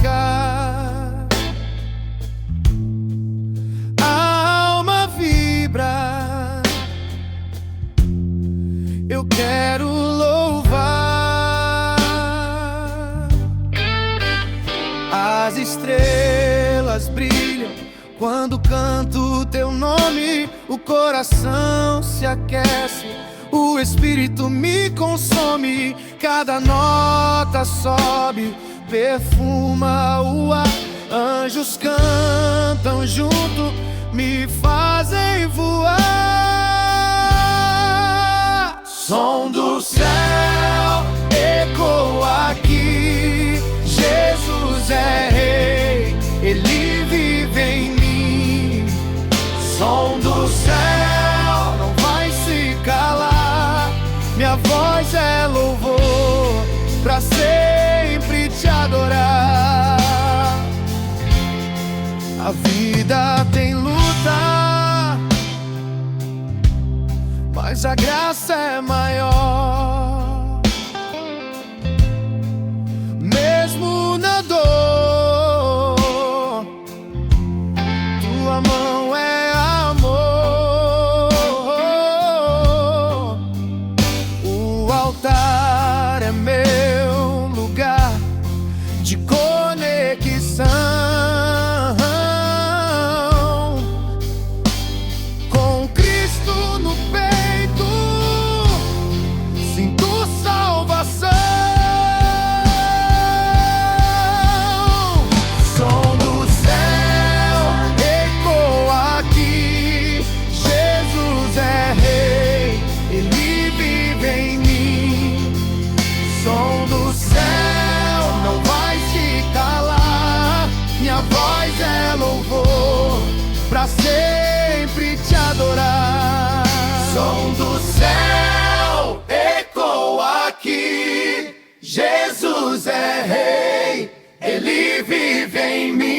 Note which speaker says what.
Speaker 1: tocar. A alma vibra, eu quero louvar. As estrelas brilham quando canto teu nome. O coração se aquece, o espírito me consome. Cada nota sobe, perfuma o ar. Anjos cantam junto, me fazem voar. Som do céu ecoa aqui. Jesus é rei, ele vive em mim. Som do céu não vai se calar. Minha voz é louvor, pra sempre te adorar. A vida tem luta, mas a graça é maior. Mesmo na dor, tua mão é amor. O altar é meu lugar de conexão. Com Cristo no peito, sinto salvação. Som do céu ecoa aqui. Jesus é rei, ele vive em mim. Som do céu não vai se calar. Minha voz é louvor, pra sempre te adorar. Som do céu ecoa aqui. Jesus é rei, ele vive em mim.